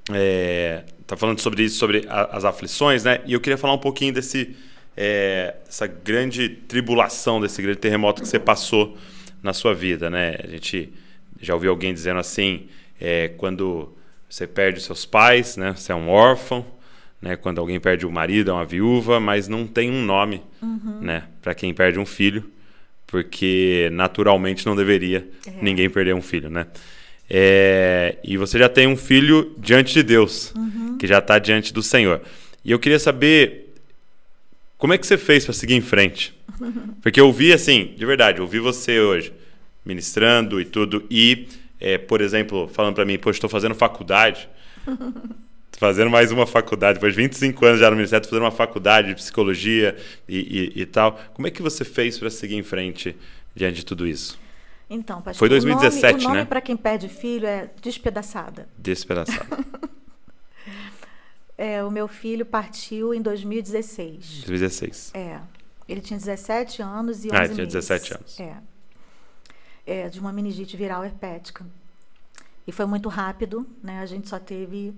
Você tá falando sobre isso, sobre as aflições, né? E eu queria falar um pouquinho dessa grande tribulação, desse grande terremoto que você passou na sua vida, né? A gente já ouviu alguém dizendo assim, quando você perde seus pais, né? Você é um órfão, né? Quando alguém perde o marido, é uma viúva, mas não tem um nome, né? Para quem perde um filho, porque naturalmente não deveria ninguém perder um filho, né? E você já tem um filho diante de Deus, que já está diante do Senhor. E eu queria saber como é que você fez para seguir em frente. Porque eu vi, assim, de verdade, eu vi você hoje ministrando e tudo, e, por exemplo, falando para mim, poxa, estou fazendo faculdade, tô fazendo mais uma faculdade, depois de 25 anos já no ministério, tô fazendo uma faculdade de psicologia e tal. Como é que você fez para seguir em frente diante de tudo isso? Então, pastor, foi 2017, o nome né? Para quem perde filho é Despedaçada. Despedaçada. O meu filho partiu em 2016. 2016. Ele tinha 17 anos e 11 ele meses. tinha 17 anos. De uma meningite viral herpética. E foi muito rápido, né? A gente só teve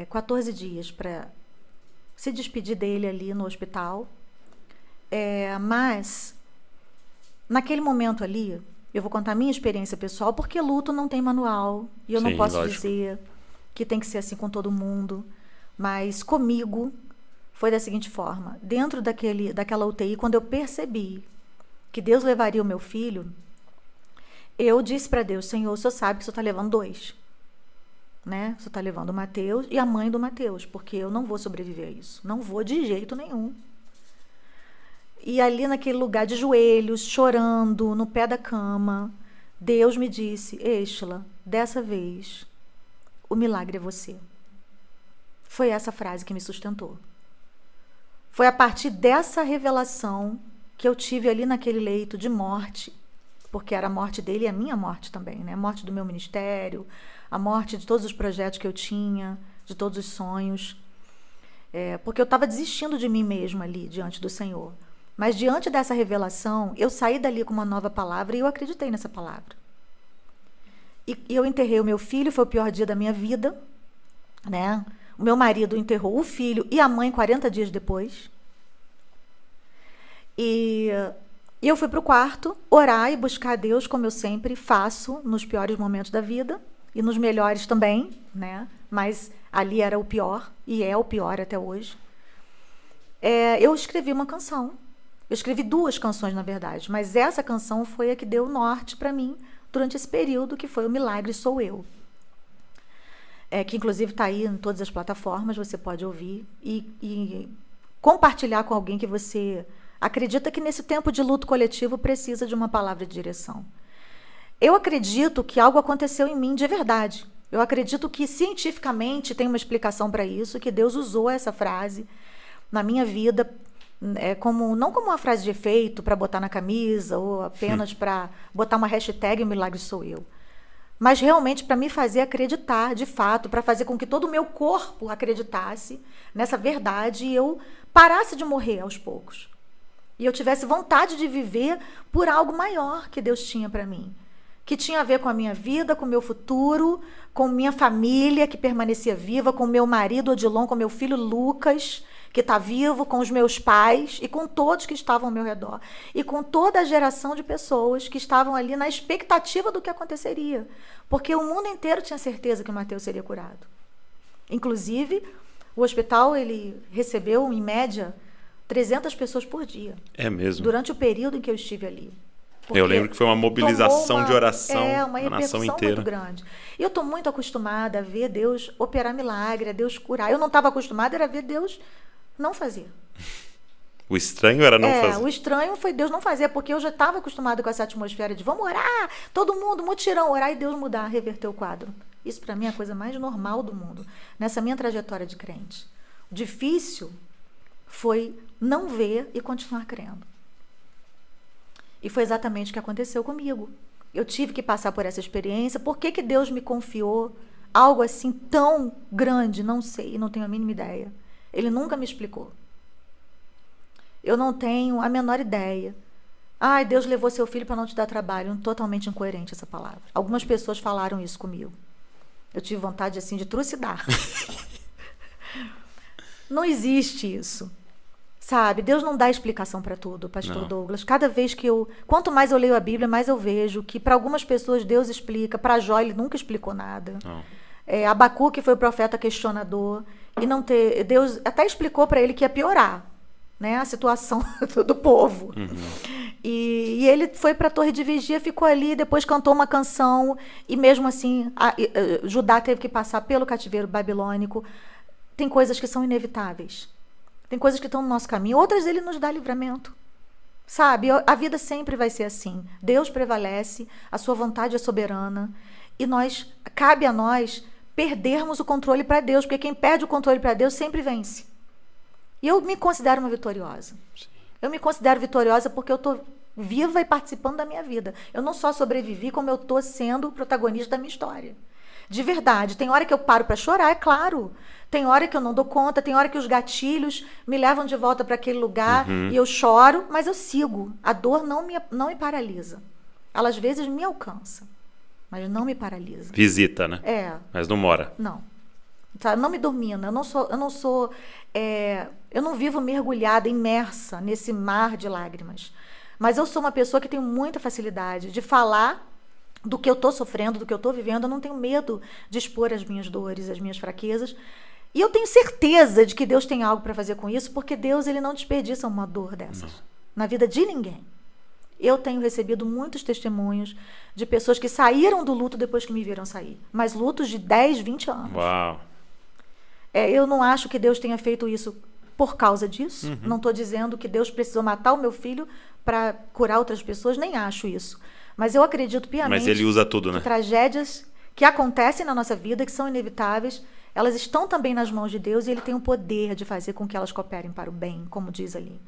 14 dias para se despedir dele ali no hospital. Mas naquele momento ali, eu vou contar a minha experiência pessoal, porque luto não tem manual, e eu não posso dizer que tem que ser assim com todo mundo, mas comigo foi da seguinte forma: dentro daquela UTI, quando eu percebi que Deus levaria o meu filho, eu disse para Deus: Senhor, o Senhor sabe que o Senhor está levando 2, né? O Senhor está levando o Mateus e a mãe do Mateus, porque eu não vou sobreviver a isso, não vou de jeito nenhum. E ali naquele lugar de joelhos, chorando, no pé da cama, Deus me disse: Estela, dessa vez, o milagre é você. Foi essa frase que me sustentou. Foi a partir dessa revelação que eu tive ali naquele leito de morte, porque era a morte dele e a minha morte também, né? A morte do meu ministério, a morte de todos os projetos que eu tinha, de todos os sonhos. Porque eu estava desistindo de mim mesma ali, diante do Senhor. Mas diante dessa revelação, eu saí dali com uma nova palavra e eu acreditei nessa palavra. E eu enterrei o meu filho, foi o pior dia da minha vida, né? O meu marido enterrou o filho e a mãe 40 dias depois. E eu fui para o quarto orar e buscar a Deus, como eu sempre faço nos piores momentos da vida e nos melhores também, né? Mas ali era o pior e é o pior até hoje. Eu escrevi uma canção. Eu escrevi 2 canções, na verdade, mas essa canção foi a que deu norte para mim durante esse período, que foi O Milagre Sou Eu. Que inclusive está aí em todas as plataformas, você pode ouvir e compartilhar com alguém que você acredita que nesse tempo de luto coletivo precisa de uma palavra de direção. Eu acredito que algo aconteceu em mim de verdade. Eu acredito que cientificamente tem uma explicação para isso, que Deus usou essa frase na minha vida, não como uma frase de efeito para botar na camisa ou apenas para botar uma hashtag O Milagre Sou Eu, mas realmente para me fazer acreditar de fato, para fazer com que todo o meu corpo acreditasse nessa verdade e eu parasse de morrer aos poucos. E eu tivesse vontade de viver por algo maior que Deus tinha para mim, que tinha a ver com a minha vida, com o meu futuro, com minha família que permanecia viva, com meu marido Odilon, com meu filho Lucas, que está vivo, com os meus pais e com todos que estavam ao meu redor. E com toda a geração de pessoas que estavam ali na expectativa do que aconteceria. Porque o mundo inteiro tinha certeza que o Mateus seria curado. Inclusive, o hospital ele recebeu, em média, 300 pessoas por dia. É mesmo? Durante o período em que eu estive ali. Eu lembro que foi uma mobilização de oração uma na nação inteira. Muito grande. E eu estou muito acostumada a ver Deus operar milagre, a Deus curar. Eu não estava acostumada a ver Deus não fazer. O estranho era não fazer. O estranho foi Deus não fazer, porque eu já estava acostumada com essa atmosfera de vamos orar, todo mundo, mutirão, orar e Deus mudar, reverter o quadro. Isso para mim é a coisa mais normal do mundo, nessa minha trajetória de crente. O difícil foi não ver e continuar crendo. E foi exatamente o que aconteceu comigo. Eu tive que passar por essa experiência. Por que Deus me confiou algo assim tão grande? Não sei, não tenho a mínima ideia. Ele nunca me explicou. Eu não tenho a menor ideia. Deus levou seu filho para não te dar trabalho. Totalmente incoerente essa palavra. Algumas pessoas falaram isso comigo. Eu tive vontade, assim, de trucidar. Não existe isso. Sabe? Deus não dá explicação para tudo, pastor Douglas. Cada vez que quanto mais eu leio a Bíblia, mais eu vejo que para algumas pessoas Deus explica. Para Jó, ele nunca explicou nada. Abacuque foi o profeta questionador. E Deus até explicou para ele que ia piorar, né, a situação do povo. E ele foi para a torre de vigia, ficou ali, depois cantou uma canção. E mesmo assim, Judá teve que passar pelo cativeiro babilônico. Tem coisas que são inevitáveis. Tem coisas que estão no nosso caminho, outras ele nos dá livramento. Sabe? A vida sempre vai ser assim. Deus prevalece, a sua vontade é soberana, e cabe a nós perdermos o controle para Deus, porque quem perde o controle para Deus sempre vence. E eu me considero uma vitoriosa. Sim. Eu me considero vitoriosa porque eu estou viva e participando da minha vida. Eu não só sobrevivi, como eu estou sendo protagonista da minha história. De verdade. Tem hora que eu paro para chorar, é claro. Tem hora que eu não dou conta, tem hora que os gatilhos me levam de volta para aquele lugar e eu choro, mas eu sigo. A dor não me paralisa. Ela às vezes me alcança, mas não me paralisa. Visita, né? Mas não mora. Não. Sabe? Não me domina. Eu não vivo mergulhada, imersa nesse mar de lágrimas. Mas eu sou uma pessoa que tem muita facilidade de falar do que eu estou sofrendo, do que eu estou vivendo. Eu não tenho medo de expor as minhas dores, as minhas fraquezas. E eu tenho certeza de que Deus tem algo para fazer com isso, porque Deus ele não desperdiça uma dor dessas na vida de ninguém. Eu tenho recebido muitos testemunhos de pessoas que saíram do luto depois que me viram sair. Mas lutos de 10, 20 anos. Uau! Eu não acho que Deus tenha feito isso por causa disso. Não estou dizendo que Deus precisou matar o meu filho para curar outras pessoas. Nem acho isso. Mas eu acredito piamente. Mas ele usa tudo, né? Que tragédias que acontecem na nossa vida, que são inevitáveis, elas estão também nas mãos de Deus e Ele tem o poder de fazer com que elas cooperem para o bem, como diz ali,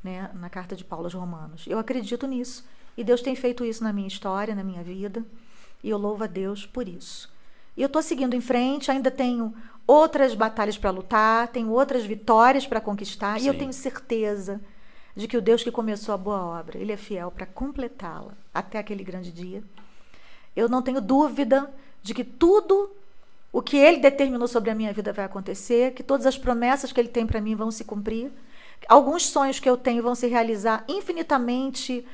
né, na carta de Paulo aos Romanos. Eu acredito nisso. E Deus tem feito isso na minha história, na minha vida. E eu louvo a Deus por isso. E eu estou seguindo em frente, ainda tenho outras batalhas para lutar, tenho outras vitórias para conquistar. Sim. E eu tenho certeza de que o Deus que começou a boa obra, Ele é fiel para completá-la até aquele grande dia. Eu não tenho dúvida de que tudo o que Ele determinou sobre a minha vida vai acontecer, que todas as promessas que Ele tem para mim vão se cumprir. Alguns sonhos que eu tenho vão se realizar infinitamente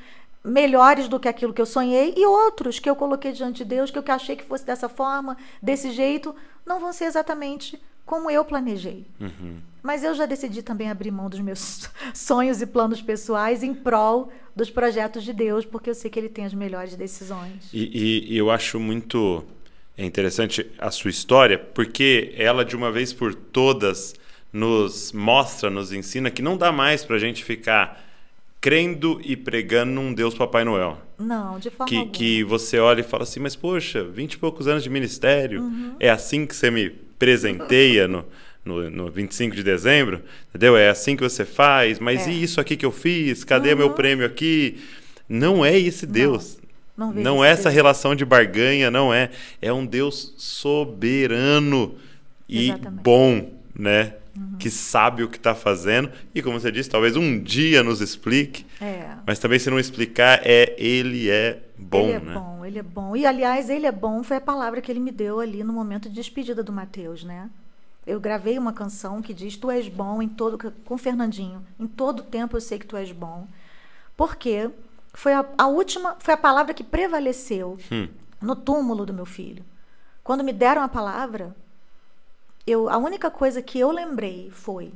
melhores do que aquilo que eu sonhei, e outros que eu coloquei diante de Deus, que eu achei que fosse dessa forma, desse jeito, não vão ser exatamente como eu planejei. Mas eu já decidi também abrir mão dos meus sonhos e planos pessoais em prol dos projetos de Deus, porque eu sei que Ele tem as melhores decisões. E eu acho muito interessante a sua história, porque ela, de uma vez por todas, nos mostra, nos ensina que não dá mais para a gente ficar crendo e pregando num Deus Papai Noel. Não, de forma alguma. Que você olha e fala assim, mas poxa, 20 e poucos anos de ministério, é assim que você me presenteia no 25 de dezembro, entendeu? É assim que você faz, mas e isso aqui que eu fiz? Cadê meu prêmio aqui? Não é esse Deus. Não é essa relação de barganha, não é. É um Deus soberano e bom, né? Que sabe o que está fazendo. E como você disse, talvez um dia nos explique. Mas também, se não explicar, Ele é bom, né? Ele é bom. E, aliás, Ele é bom foi a palavra que Ele me deu ali no momento de despedida do Mateus, né? Eu gravei uma canção que diz, tu és bom em todo... Com o Fernandinho. Em todo tempo eu sei que tu és bom. Porque foi foi a palavra que prevaleceu no túmulo do meu filho. Quando me deram a palavra, a única coisa que eu lembrei foi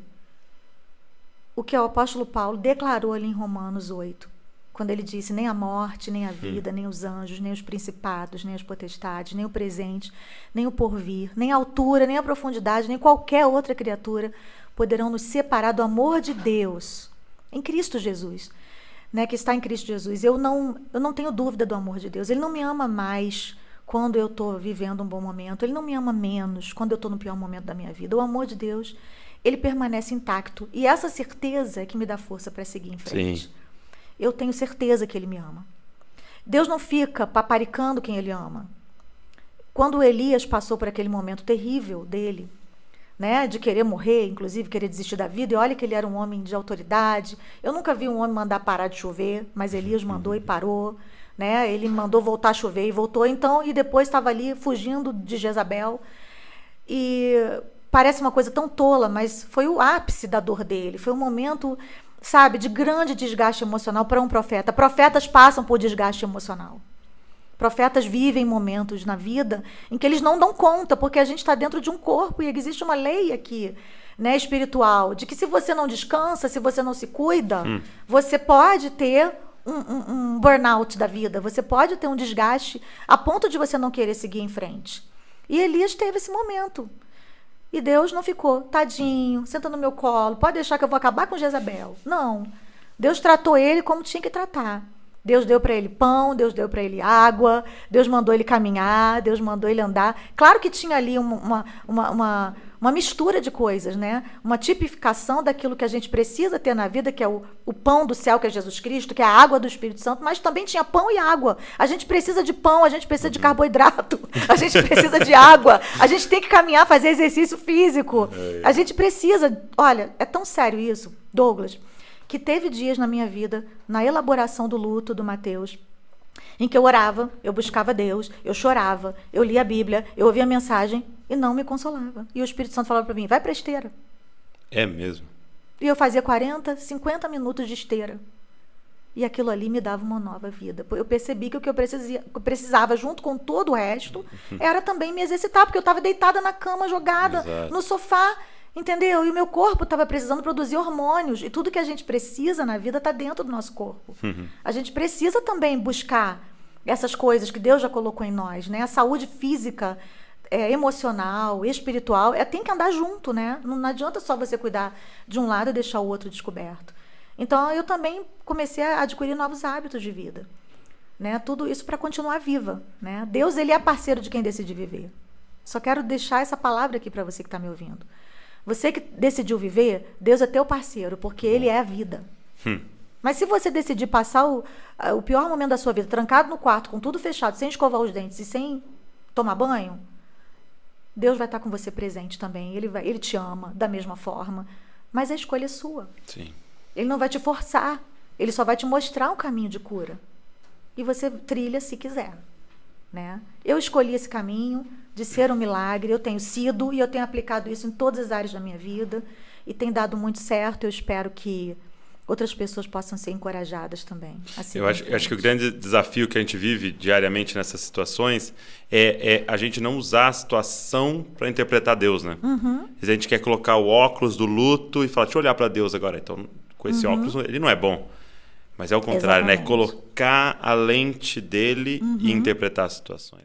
o que o apóstolo Paulo declarou ali em Romanos 8, quando ele disse, nem a morte, nem a vida, nem os anjos, nem os principados, nem as potestades, nem o presente, nem o porvir, nem a altura, nem a profundidade, nem qualquer outra criatura poderão nos separar do amor de Deus em Cristo Jesus, né, que está em Cristo Jesus. Eu não tenho dúvida do amor de Deus. Ele não me ama mais quando eu estou vivendo um bom momento. Ele não me ama menos quando eu estou no pior momento da minha vida. O amor de Deus, ele permanece intacto. E essa certeza é que me dá força para seguir em frente. Sim. Eu tenho certeza que Ele me ama. Deus não fica paparicando quem Ele ama. Quando Elias passou por aquele momento terrível dele, né, de querer morrer, inclusive querer desistir da vida, e olha que ele era um homem de autoridade. Eu nunca vi um homem mandar parar de chover, mas Elias mandou e parou. né? Ele mandou voltar a chover e voltou, então, e depois estava ali fugindo de Jezabel. E parece uma coisa tão tola, mas foi o ápice da dor dele. Foi um momento, sabe, de grande desgaste emocional para um profeta. Profetas passam por desgaste emocional. Profetas vivem momentos na vida em que eles não dão conta, porque a gente está dentro de um corpo e existe uma lei aqui, né, espiritual, de que se você não descansa, se você não se cuida, você pode ter um burnout da vida, você pode ter um desgaste a ponto de você não querer seguir em frente. E Elias teve esse momento. E Deus não ficou, tadinho, senta no meu colo, pode deixar que eu vou acabar com Jezabel. Não. Deus tratou ele como tinha que tratar. Deus deu para ele pão, Deus deu para ele água, Deus mandou ele caminhar, Deus mandou ele andar. Claro que tinha ali uma mistura de coisas, né? Uma tipificação daquilo que a gente precisa ter na vida, que é o pão do céu, que é Jesus Cristo, que é a água do Espírito Santo, mas também tinha pão e água. A gente precisa de pão, a gente precisa de carboidrato, a gente precisa de água, a gente tem que caminhar, fazer exercício físico. A gente precisa... Olha, é tão sério isso, Douglas, que teve dias na minha vida, na elaboração do luto do Mateus, em que eu orava, eu buscava Deus, eu chorava, eu lia a Bíblia, eu ouvia a mensagem e não me consolava. E o Espírito Santo falava para mim, vai para a esteira. É mesmo? E eu fazia 40, 50 minutos de esteira. E aquilo ali me dava uma nova vida. Eu percebi que o que eu precisava, junto com todo o resto, era também me exercitar, porque eu estava deitada na cama, jogada no sofá, entendeu? E o meu corpo estava precisando produzir hormônios. E tudo que a gente precisa na vida está dentro do nosso corpo. A gente precisa também buscar essas coisas que Deus já colocou em nós, né? A saúde física, emocional, espiritual, tem que andar junto, né? Não adianta só você cuidar de um lado e deixar o outro descoberto. Então, eu também comecei a adquirir novos hábitos de vida, né? Tudo isso para continuar viva, né? Deus, ele é parceiro de quem decide viver. Só quero deixar essa palavra aqui para você que está me ouvindo. Você que decidiu viver, Deus é teu parceiro, porque ele é a vida. Mas se você decidir passar o pior momento da sua vida, trancado no quarto, com tudo fechado, sem escovar os dentes e sem tomar banho, Deus vai estar com você presente também. Ele te ama da mesma forma, mas a escolha é sua. Sim. Ele não vai te forçar, ele só vai te mostrar um caminho de cura. E você trilha se quiser, né? Eu escolhi esse caminho de ser um milagre, eu tenho sido e eu tenho aplicado isso em todas as áreas da minha vida e tem dado muito certo. Eu espero que outras pessoas possam ser encorajadas também. Eu acho que o grande desafio que a gente vive diariamente nessas situações é a gente não usar a situação para interpretar Deus, né? A gente quer colocar o óculos do luto e falar, deixa eu olhar para Deus agora. Então, com esse óculos, ele não é bom. Mas é o contrário, né? Colocar a lente dele e interpretar as situações.